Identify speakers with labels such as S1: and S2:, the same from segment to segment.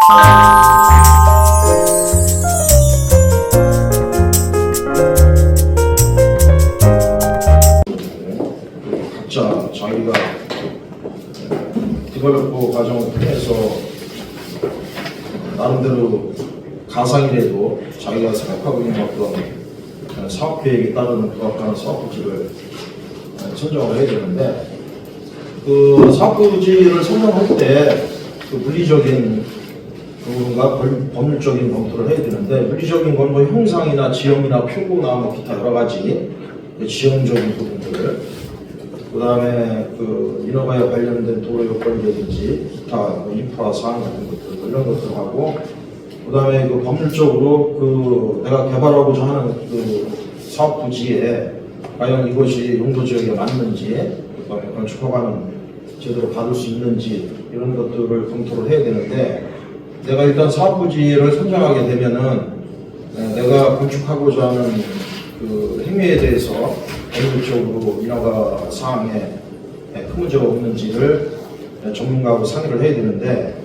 S1: 각자 자기가 디벨로퍼 과정을 통해서 나름대로 가상이라도 자기가 생각하고 있는 어떤 사업 계획에 따르는 부합하는 사업 부지를 선정을 해야 되는데, 그 사업 부지를 선정할 때 그 물리적인 부분과 법률적인 검토를 해야 되는데, 물리적인 건 뭐 형상이나 지형이나 표고나 뭐 기타 여러 가지 지형적인 부분들, 그 다음에 그 인허가에 관련된 도로 요건이라든지 기타 뭐 인프라 사항 같은 것들 이런 것들 하고, 그 다음에 그 법률적으로 그 내가 개발하고자 하는 그 사업 부지에 과연 이것이 용도 지역에 맞는지, 그 다음에 건축 허가는 제대로 받을 수 있는지 이런 것들을 검토를 해야 되는데, 내가 일단 사업 부지를 선정하게 되면은 내가 건축하고자 하는 그 행위에 대해서 법률적으로 인허가 사항에 큰 문제가 없는지를 전문가하고 상의를 해야 되는데,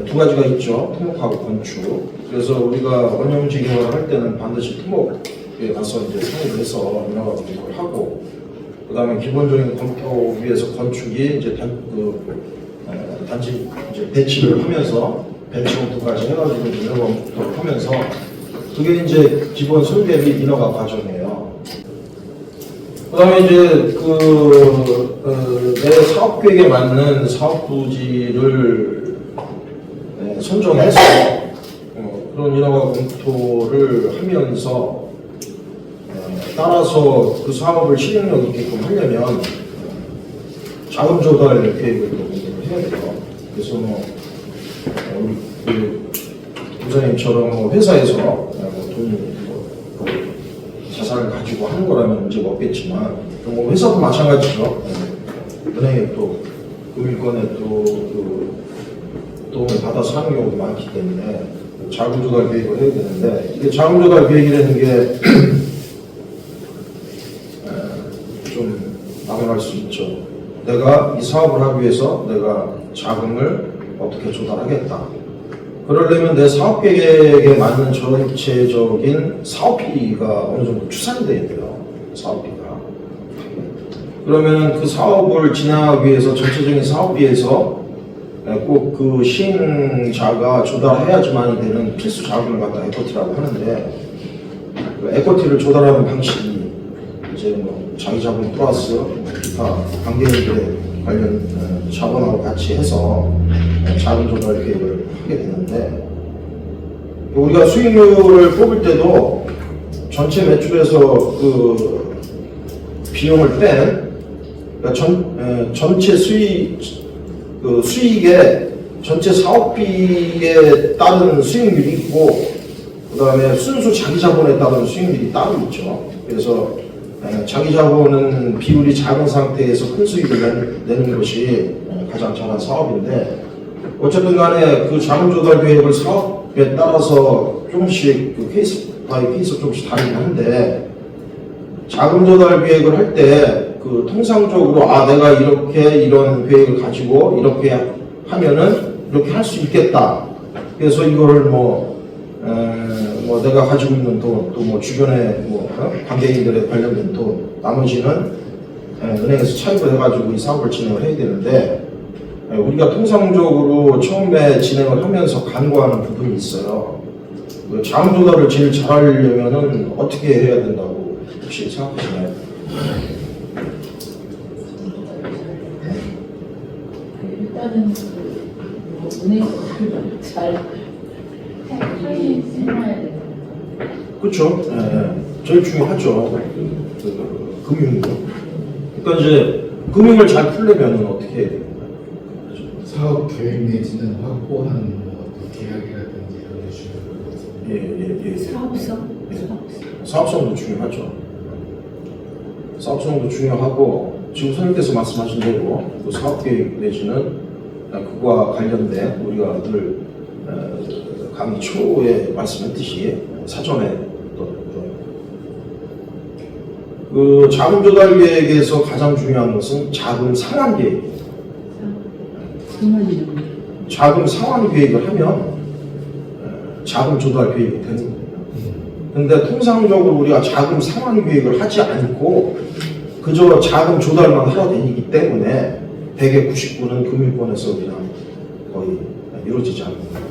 S1: 두 가지가 있죠. 토목하고 건축. 그래서 우리가 원형지 개발을 할 때는 반드시 토목에 가서 이제 상의를 해서 인허가 검토를 하고, 그 다음에 기본적인 검토 위에서 건축이 이제 단지 이제 배치를 하면서 배치 검토까지 해가지고 인허가 검토를 하면서, 그게 이제 기본 설계 및 인허가 과정이에요. 그 다음에 이제 내 사업 계획에 맞는 사업 부지를 선정해서 그런 인허가 검토를 하면서 따라서 그 사업을 실행력 있게끔 하려면 자금 조달 계획을 공부를 해야 돼요. 그래서 뭐 우리 그 부장님처럼 회사에서 돈 자산을 가지고 하는 거라면 문제가 없겠지만, 뭐 회사도 마찬가지죠. 은행에 또 금융권에 또 도움을 받아서 하는 경우도 많기 때문에 자금 조달 계획을 해야 되는데, 이게 자금 조달 계획이라는 게 좀 막연할 수 있죠. 내가 이 사업을 하기 위해서 내가 자금을 어떻게 조달하겠다. 그러려면 내 사업 계획에 맞는 전체적인 사업비가 어느 정도 추산이 돼야 돼요. 사업비가. 그러면 그 사업을 진행하기 위해서 전체적인 사업비에서 꼭 그 시행자가 조달해야지만 되는 필수 자금을 갖다 에코티라고 하는데, 그 에코티를 조달하는 방식이 이제 뭐 자기 자본 플러스 기타 관계인들의 관련 자본하고 같이 해서 자금 조달 계획을 하게 되는데, 우리가 수익률을 뽑을 때도 전체 매출에서 그 비용을 뺀, 그러니까 전체 수익에 전체 사업비에 따른 수익률이 있고, 그 다음에 순수 자기 자본에 따른 수익률이 따로 있죠. 그래서 자기 자본은 비율이 작은 상태에서 큰 수익을 내는 것이 가장 잘한 사업인데, 어쨌든 간에 그 자금 조달 계획을 사업에 따라서 조금씩 그 케이스 바이 케이스 조금씩 다르긴 한데, 자금 조달 계획을 할 때 그 통상적으로 내가 이렇게 이런 계획을 가지고 이렇게 하면은 이렇게 할 수 있겠다. 그래서 이거를 내가 가지고 있는 돈, 또 뭐 주변에 관계인들에 관련된 돈, 나머지는 은행에서 차입을 해가지고 이 사업을 진행을 해야 되는데, 우리가 통상적으로 처음에 진행을 하면서 간과하는 부분이 있어요. 그 자금 조달을 제일 잘하려면은 어떻게 해야 된다고 혹시 생각하시나요?
S2: 일단은 은행을 잘 해놔야 돼요.
S1: 그렇죠. 제일 중요하죠. 금융. 그러니까 이제 금융을 잘 풀려면 어떻게 해야 돼요?
S3: 사업 계획 내지는 확보한 계약이라든지 이런 게 중요한 것 같습니다.
S1: 사업성도 중요하죠. 사업성도 중요하고, 지금 선생님께서 말씀하신 대로 그 사업 계획 내지는 그와 관련된 우리가 늘 강의 초에 말씀했듯이 사전에 그 자금 조달 계획에서 가장 중요한 것은 자금 상환 계획이에요. 자금 상환 계획을 하면 자금 조달 계획이 되는 겁니다. 근데 통상적으로 우리가 자금 상환 계획을 하지 않고 그저 자금 조달만 하러 다니기 때문에 100의 99는 금융권에서 그냥 거의 이루어지지 않는 거죠.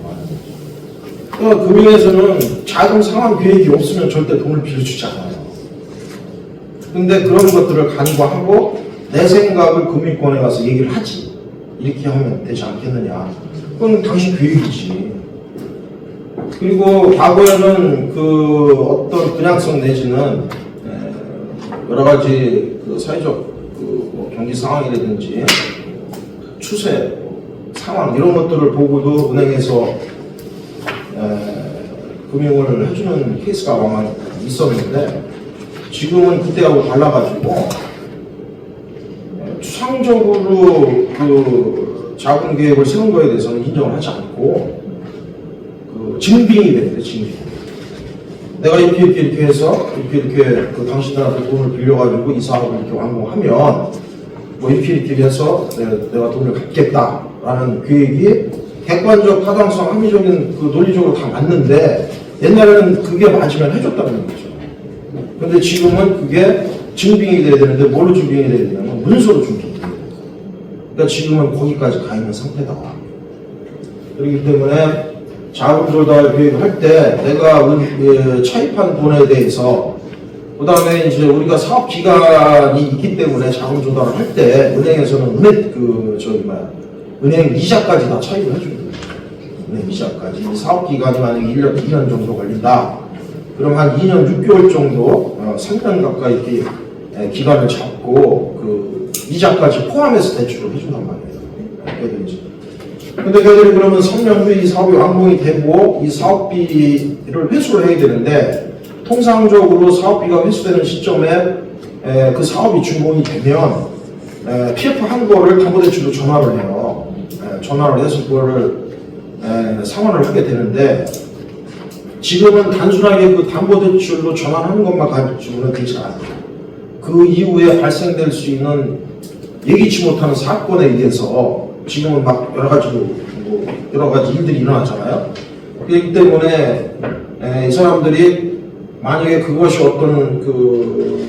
S1: 그러니까 금융에서는 자금 상환 계획이 없으면 절대 돈을 빌려주지 않아요. 근데 그런 것들을 간과하고 내 생각을 금융권에 가서 얘기를 하지. 이렇게 하면 되지 않겠느냐. 그건 당신 계획이지. 그리고 과거에는 그 어떤 분양성 내지는 여러 가지 그 사회적 뭐 경기 상황이라든지 추세 상황 이런 것들을 보고도 은행에서 금융을 해주는 케이스가 많이 있었는데 지금은 그때하고 달라가지고 추상적으로 그 자금 계획을 세운 거에 대해서는 인정을 하지 않고 그 증빙이 됩니다. 증빙. 내가 이렇게 해서 이렇게 그 당신들한테 돈을 빌려가지고 이 사업을 이렇게 완공하면 뭐 이렇게 해서 내가 돈을 갚겠다라는 계획이 객관적, 타당성, 합리적인 그 논리적으로 다 맞는데 옛날에는 그게 맞으면 해줬다는 거죠. 근데 지금은 그게 증빙이 돼야 되는데 뭘로 증빙이 돼야 되냐면 문서로 증빙이 돼야 돼요. 그러니까 지금은 거기까지 가 있는 상태다. 그렇기 때문에 자금 조달 계획을 할 때 내가 차입한 돈에 대해서 그 다음에 이제 우리가 사업 기간이 있기 때문에 자금 조달을 할 때 은행에서는 은행 이자까지 다 차입을 해줍니다. 은행 이자까지. 이 사업 기간이 만약에 2년 정도 걸린다. 그럼 한 2년 6개월 정도, 3년 가까이 이렇게 기간을 잡고 그 이자까지 포함해서 대출을 해준단 말이에요. 걔들이. 근데 걔들이 그러면 3년 후에 이 사업이 완공이 되고 이 사업비를 회수를 해야 되는데 통상적으로 사업비가 회수되는 시점에 그 사업이 준공이 되면 PF 한 거를 담보대출로 전환을 해요. 전환을 해서 그거를 상환을 하게 되는데 지금은 단순하게 그 담보대출로 전환하는 것만 가지고는 되지 않아요. 그 이후에 발생될 수 있는 예기치 못하는 사건에 의해서 지금은 막 여러 가지 일들이 일어나잖아요. 그렇기 때문에 이 사람들이 만약에 그것이 어떤 그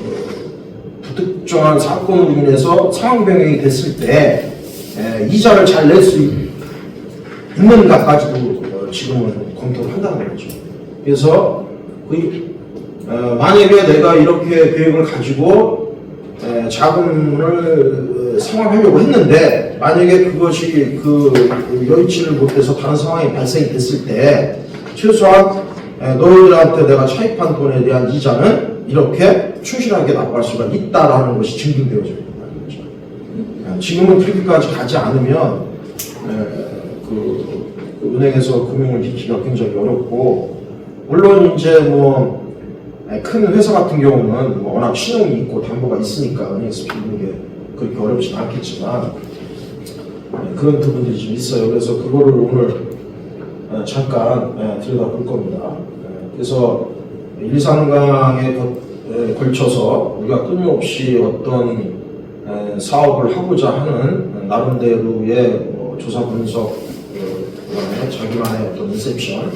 S1: 부특정한 사건으로 인해서 상황 변경이 됐을 때 이자를 잘 낼 수 있는가까지도 지금은 검토를 한다는 거죠. 그래서 만약에 내가 이렇게 계획을 가지고 자금을 상환하려고 했는데 만약에 그것이 그 여의치를 못해서 다른 상황이 발생이 됐을 때 최소한 너희들한테 내가 차입한 돈에 대한 이자는 이렇게 충실하게 납부할 수가 있다라는 것이 증빙되어져 있다는 거죠. 지금은 그렇게까지 가지 않으면 그 은행에서 금융을 지키기가 굉장히 어렵고 물론 이제 뭐 큰 회사 같은 경우는 뭐 워낙 신용이 있고 담보가 있으니까 은행에서 빌리는 게 그렇게 어렵지는 않겠지만 그런 부분들이 좀 있어요. 그래서 그거를 오늘 잠깐 들여다볼 겁니다. 그래서 1, 2, 3강에 걸쳐서 우리가 끊임없이 어떤 사업을 하고자 하는 나름대로의 조사 분석, 그다음에 자기만의 어떤 인셉션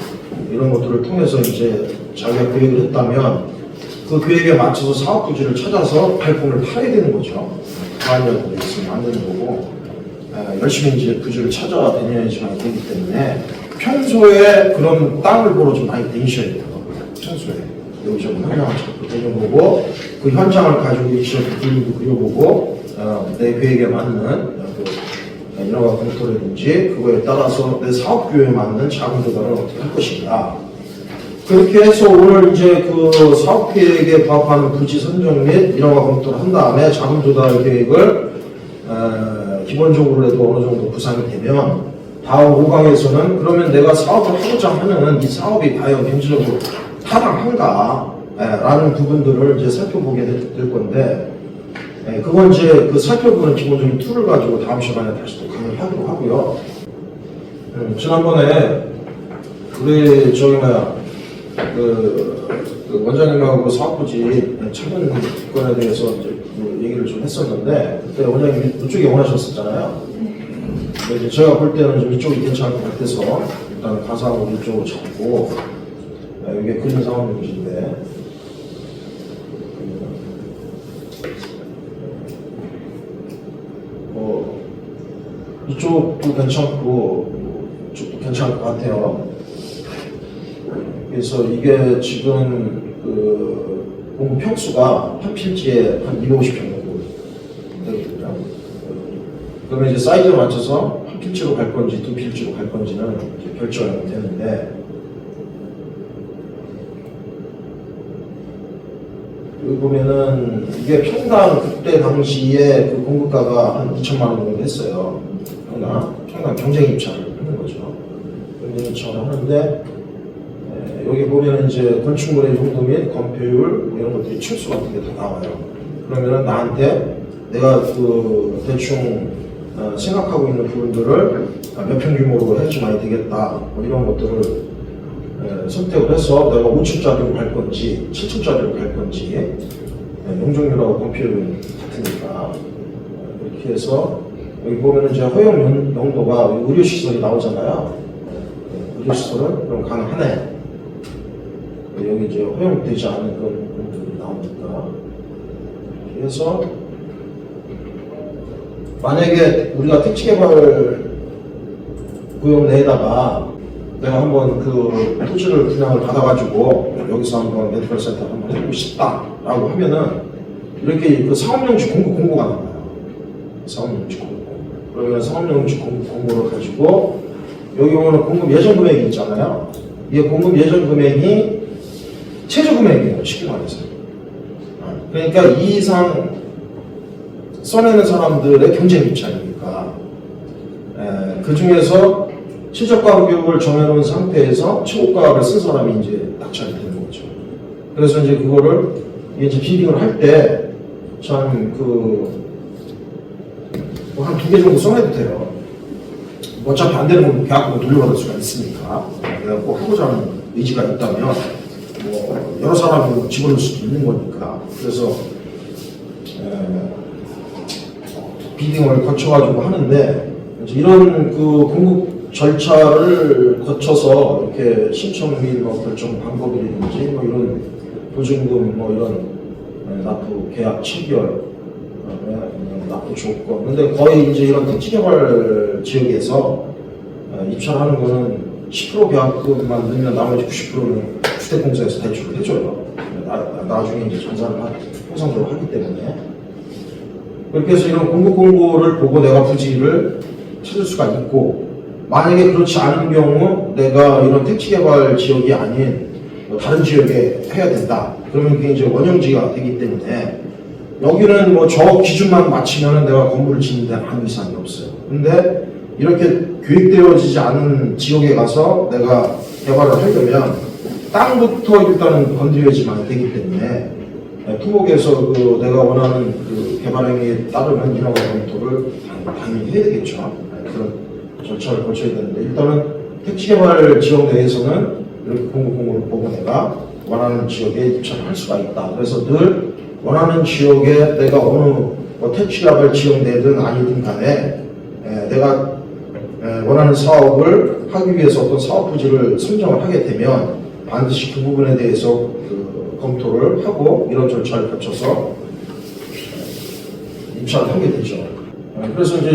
S1: 이런 것들을 통해서 이제 자기가 계획을 했다면 그 계획에 맞춰서 사업 부지를 찾아서 발품을 팔아야 되는 거죠. 가만히 있으면 안 되는 거고 열심히 이제 부지를 찾아다녀야지만 되기 때문에 평소에 그런 땅을 보러 좀 많이 다니셔야 돼요. 평소에 여기저기 현장을 자꾸 다녀보고 그 현장을 가지고 위치를 그려보고 내 계획에 맞는 인허가 검토라든지 그거에 따라서 내 사업 규모에 맞는 자금 조달을 어떻게 할 것인가. 그렇게 해서 오늘 이제 그 사업 계획에 부합하는 부지 선정 및 인허가 검토를 한 다음에 자금 조달 계획을 기본적으로라도 어느 정도 구상이 되면 다음 5강에서는 그러면 내가 사업을 하고자 하는 이 사업이 과연 경제적으로 타당한가 라는 부분들을 이제 살펴보게 될 건데 그건 이제 그 살펴보는 기본적인 툴을 가지고 다음 시간에 다시 또 강의를 하도록 하고요. 지난번에 우리 그 원장님하고 사업부지 차근 건에 대해서 이제 얘기를 좀 했었는데 그때 원장님이 그쪽에 원하셨었잖아요. 이제 제가 볼 때는 좀 이쪽이 괜찮을 것 같아서 일단 가상으로 이쪽으로 잡고 이게 그림 상황용지인데 이쪽도 괜찮고 이쪽도 괜찮을 것 같아요. 그래서 이게 지금 그 공급 평수가 한 필지에 한 250평 정도 되거든요. 그러면 이제 사이즈에 맞춰서 한 필지로 갈 건지 두 필지로 갈 건지는 이제 결정이 되는데, 여기 보면은 이게 평당 그때 당시에 그 공급가가 한 2천만 원 정도 했어요. 평당 경쟁 입찰을 하는 거죠. 경쟁 입찰을 하는데 여기 보면 이제 건축물의 용도 및 건폐율 이런 것들이 층수 같은 게 다 나와요. 그러면은 나한테 내가 그 대충 생각하고 있는 부분들을 몇 평 규모로 해주면 되겠다 뭐 이런 것들을 선택을 해서 내가 5층짜리로 갈 건지 7층짜리로 갈 건지 용적률하고 건폐율은 같으니까 이렇게 해서 여기 보면은 이제 허용 용도가 의료시설이 나오잖아요. 의료시설은 그럼 가능하네. 여기 이제 허용되지 않은 그런 부분들이 나오니까. 그래서 만약에 우리가 택지개발 구역 내에다가 내가 한번 그 토지를 분양을 받아가지고 여기서 한번 메디컬 센터 한번 해보고 싶다라고 하면은 이렇게 그 사업용지 공고가 나와요. 사업용지 공고. 그러면 사업용지 공고를 가지고 여기 보면 공급 예정 금액이 있잖아요. 이 공급 예정 금액이 최저 금액이에요. 쉽게 말해서. 그러니까 이 이상 써내는 사람들의 경쟁 입찰이니까 그 중에서 최저가 가격을 정해놓은 상태에서 최고가를 쓴 사람이 이제 낙찰이 되는 거죠. 그래서 이제 그거를 이제 비딩을 할 때 참 그 뭐 한 2개 정도 써내도 돼요. 어차피 안 되는 건 계약금을 돌려받을 수가 있으니까 내가 꼭 하고자 하는 의지가 있다면 뭐 여러 사람이 집어넣을 수도 있는 거니까. 그래서 비딩을 거쳐가지고 하는데 이런 그 공급 절차를 거쳐서 이렇게 신청 및 뭐 결정 방법이라든지 뭐 이런 보증금 뭐 이런 납부 계약 체결 납부 조건. 근데 거의 이제 이런 택지개발 지역에서 입찰하는 거는 10% 계약금만 넣으면 나머지 90%는 주택공사에서 대출을 해줘요. 나중에 이제 전산을 통상적으로 하기 때문에. 그렇게 해서 이런 공급 공고를 보고 내가 부지를 찾을 수가 있고, 만약에 그렇지 않은 경우 내가 이런 택지개발 지역이 아닌 다른 지역에 해야 된다. 그러면 그게 이제 원형지가 되기 때문에 여기는 뭐 저 기준만 맞추면 내가 건물을 짓는 데 아무 이상이 없어요. 근데 이렇게 계획되어지지 않은 지역에 가서 내가 개발을 하려면 땅부터 일단은 건드려야지만 되기 때문에 토목에서 그 내가 원하는 그 개발 행위에 따르는 인허가 검토를 당연히 해야 되겠죠. 그런 절차를 거쳐야 되는데, 일단은 택지개발 지역 내에서는 이렇게 공고를 보고 내가 원하는 지역에 입찰을 할 수가 있다. 그래서 늘 원하는 지역에 내가 어느 뭐 택지개발 지역 내든 아니든 간에 내가 원하는 사업을 하기 위해서 어떤 사업 부지를 선정을 하게 되면 반드시 그 부분에 대해서 그 검토를 하고 이런 절차를 거쳐서 입찰을 하게 되죠. 그래서 이제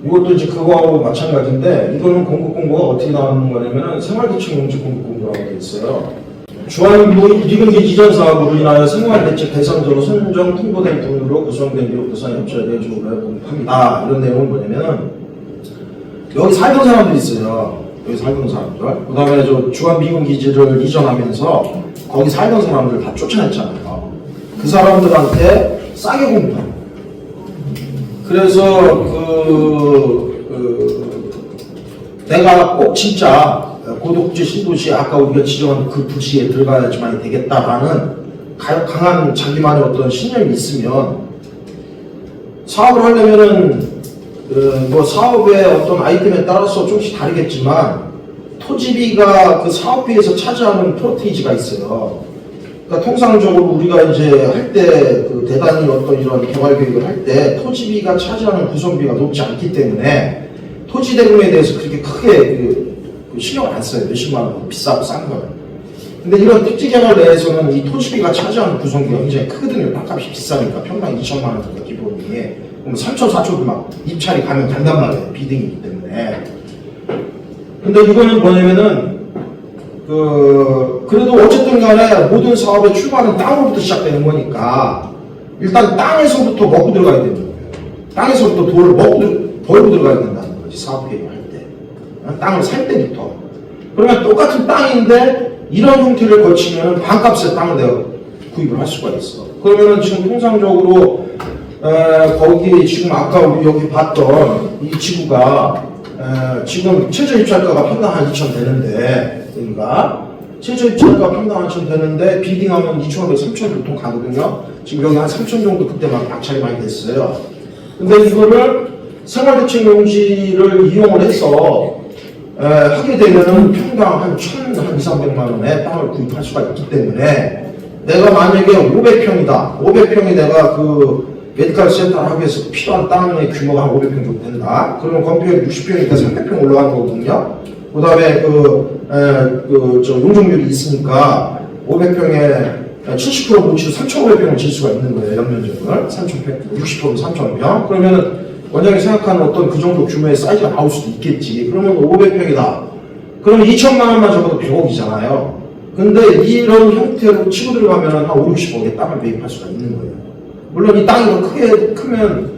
S1: 이것도 이제 그거하고 마찬가지인데, 이거는 공급공고가 어떻게 나오는 거냐면은 생활대책용지 공급공고라고 되어 있어요. 주한미군기 이전 사업으로 인하여 생활대책 대상자로 선정 통보된 분으로 구성된 기업 대상 협조에 대해 공급합니다. 이런 내용은 뭐냐면은 여기 살던 사람들이 있어요. 여기 살던 사람들. 그 다음에 저 주한미군기지를 이전하면서 거기 살던 사람들 다 쫓아냈잖아요. 그 사람들한테 싸게 공급합니다. 그래서 내가 꼭 진짜 고독지 신도시 아까 우리가 지정한 그 부지에 들어가야지만 되겠다라는 강한 자기만의 어떤 신념이 있으면 사업을 하려면은 뭐 사업의 어떤 아이템에 따라서 조금씩 다르겠지만 토지비가 그 사업비에서 차지하는 프로테이지가 있어요. 그러니까 통상적으로 우리가 이제 할 때 그 대단히 어떤 이런 개발 계획을 할 때 토지비가 차지하는 구성비가 높지 않기 때문에 토지 대금에 대해서 그렇게 크게 그 신경을 안 써요. 몇십만 원 비싸고 싼 거는. 근데 이런 택지개발 내에서는 이 토지비가 차지하는 구성비가 굉장히 크거든요. 땅값이 비싸니까 평당 2천만 원이니까 기본이. 그럼 3천, 4천도 막 입찰이 가면 간단 말이에요. 비등이기 때문에. 근데 이거는 뭐냐면은 그래도 어쨌든 간에 모든 사업의 출발은 땅으로부터 시작되는 거니까 일단 땅에서부터 먹고 들어가야 되는 거예요. 땅에서부터 돈을 벌고 들어가야 된다는 거지, 사업 계획을 할 때. 땅을 살 때부터. 그러면 똑같은 땅인데 이런 형태를 거치면 반값의 땅을 내가 구입을 할 수가 있어. 그러면은 지금 통상적으로 거기 지금 아까 우리 여기 봤던 이 지구가 지금 최저 입찰가가 평당 한 2천 되는데 여기가 최저 입찰가 평당 한 2천 되는데 비딩하면 2,500, 3,000 보통 가거든요. 지금 여기 한 3,000 정도 그때 막 낙찰이 많이 됐어요. 근데 이거를 생활대책용지를 이용을 해서 하게 되면은 평당 한 2,300만 원에 땅을 구입할 수가 있기 때문에 내가 만약에 500평이다. 500평이 내가 그 메디컬 센터를 하기 위해서 필요한 땅의 규모가 한 500평 정도 된다. 그러면 건폐율 60평이니까 300평 올라가는 거거든요. 그 다음에 용적률이 있으니까 500평에 70% 뭉치로 3,500평을 질 수가 있는 거예요. 연면적을. 3,000평, 60%면 3,000평. 그러면은 원장이 생각하는 어떤 그 정도 규모의 사이즈가 나올 수도 있겠지. 그러면 500평이다. 그러면 2천만 원만 적어도 100억이잖아요. 근데 이런 형태로 치고 들어가면 한 5, 60억의 땅을 매입할 수가 있는 거예요. 물론 이 땅이 더 크면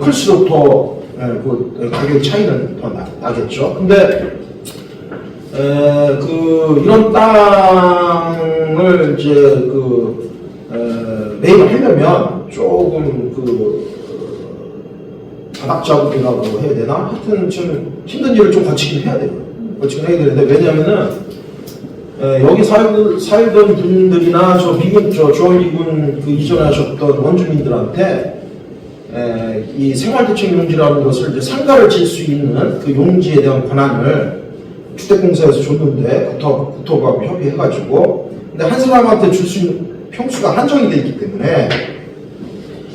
S1: 클수록 더 그 가격 차이는 더 나겠죠. 근데 이런 땅을 이제 매입을 하려면 조금 바닥 작업이라고 해야 되나? 하여튼 좀 힘든 일을 좀 거치긴 해야 돼요. 거치긴 해야 되는데 왜냐면은 여기 살던 분들이나 주한미군 이전에 하셨던 원주민들한테 이 생활대책용지라는 것을 이제 상가를 질 수 있는 그 용지에 대한 권한을 주택공사에서 줬는데 국토부하고 협의해가지고 근데 한 사람한테 줄 수 있는 평수가 한정이 되어 있기 때문에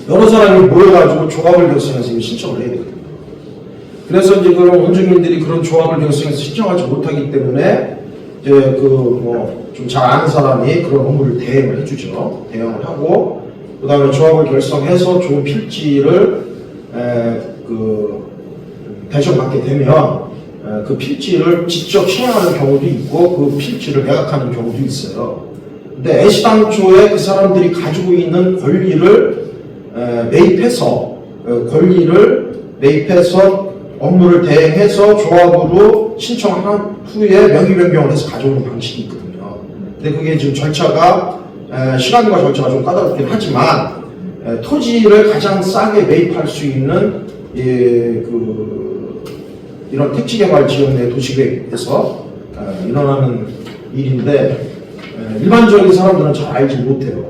S1: 여러 사람이 모여가지고 조합을 결성해서 신청을 해야 되거든요. 그래서 이제 그런 원주민들이 그런 조합을 결성해서 신청하지 못하기 때문에 이제 좀 잘 아는 사람이 그런 업무를 대행을 해주죠. 대행을 하고 그 다음에 조합을 결성해서 좋은 필지를 배정받게 되면 그 필지를 직접 시행하는 경우도 있고 그 필지를 매각하는 경우도 있어요. 근데 애시당초에 그 사람들이 가지고 있는 권리를 매입해서 업무를 대행해서 조합으로 신청한 후에 명의 변경을 해서 가져오는 방식이 있거든요. 근데 그게 지금 절차가 시간과 절차가 좀 까다롭긴 하지만 토지를 가장 싸게 매입할 수 있는 이런 택지개발 지역 내 도시계획에서 일어나는 일인데 일반적인 사람들은 잘 알지 못해요.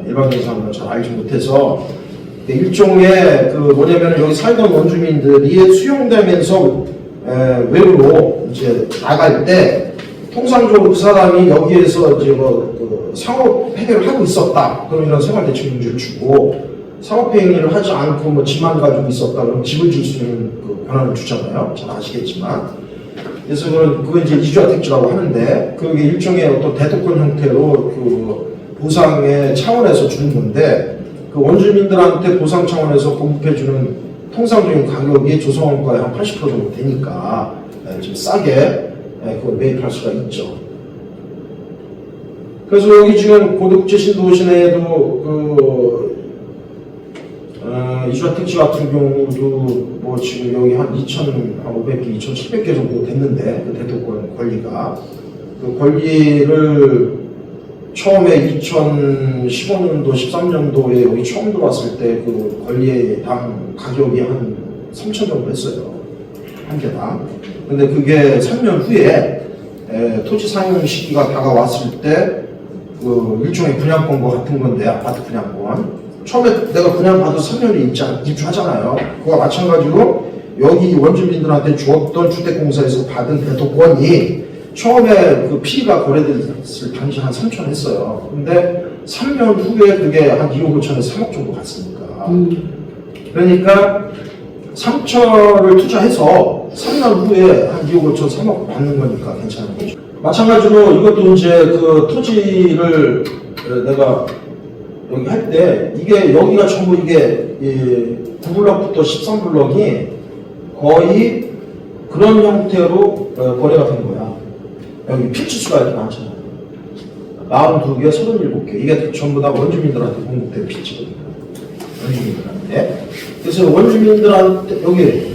S1: 일반적인 사람들은 잘 알지 못해서 일종의 뭐냐면 여기 살던 원주민들이 수용되면서 외부로 이제 나갈 때 통상적으로 그 사람이 여기에서 이제 상업 행위를 하고 있었다. 그럼 이런 생활대책용지를 주고 상업 행위를 하지 않고 집만 가지고 있었다. 그럼 집을 줄 수 있는 권한을 주잖아요. 잘 아시겠지만. 그래서 그건 이제 이주아택지라고 하는데 그게 일종의 어떤 대토권 형태로 보상의 차원에서 주는 건데 원주민들한테 보상 차원에서 공급해주는 통상적인 가격이 조성원가의 한 80% 정도 되니까 좀 싸게 그걸 매입할 수가 있죠. 그래서 여기 지금 고도국제신도시 내에도 이주아택지 같은 경우도 지금 여기 한 2,500개, 2,700개 정도 됐는데 그 대토권 권리가 그 권리를 처음에 2015년도, 13년도에 여기 처음 들어왔을 때 그 권리당 가격이 한 3,000 정도 했어요. 한 개당. 근데 그게 3년 후에 토지 사용 시기가 다가왔을 때 일종의 분양권과 같은 건데 아파트 분양권. 처음에 내가 분양받아서 3년을 입주하잖아요. 그와 마찬가지로 여기 원주민들한테 주었던 주택공사에서 받은 대토권이 처음에 그 피가 거래됐을 당시 한 3천 했어요. 근데 3년 후에 그게 한 2억 5천에서 3억 정도 갔으니까. 그러니까 3천을 투자해서 3년 후에 한 2억 5천 3억 받는 거니까 괜찮은 거죠. 마찬가지로 이것도 이제 그 토지를 내가 여기 할 때 이게 여기가 전부 이게 9블럭부터 13블럭이 거의 그런 형태로 거래가 된 거야. 여기 필지수가 이렇게 많잖아. 42개, 37개. 이게 전부 다 원주민들한테 공급된 필지거든요. 원주민들한테. 그래서 원주민들한테 여기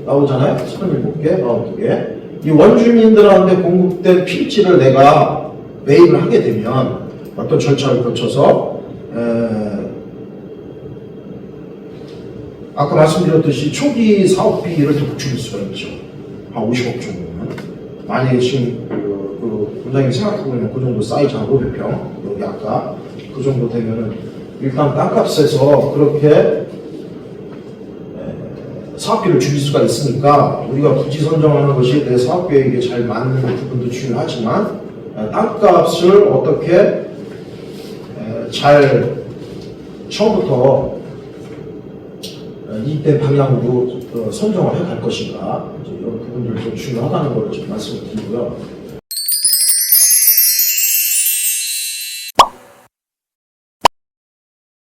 S1: 나오잖아요. 37개, 42개. 이 원주민들한테 공급된 필지를 내가 매입을 하게 되면 어떤 절차를 거쳐서 아까 말씀드렸듯이 초기 사업비를 더 줄일 수가 있죠. 한 50억 정도는. 만약에 지금 그 본장님 생각하고 있는 그 정도 사이즈 한 500평, 여기 아까 그 정도 되면은 일단 땅값에서 그렇게 사업비를 줄일 수가 있으니까 우리가 부지 선정하는 것이 내 사업 계획에 잘 맞는 부분도 중요하지만 땅값을 어떻게 잘 처음부터 이때 방향으로 선정을 해 갈 것인가 이런 부분들도 중요하다는 걸 좀 말씀을 드리고요.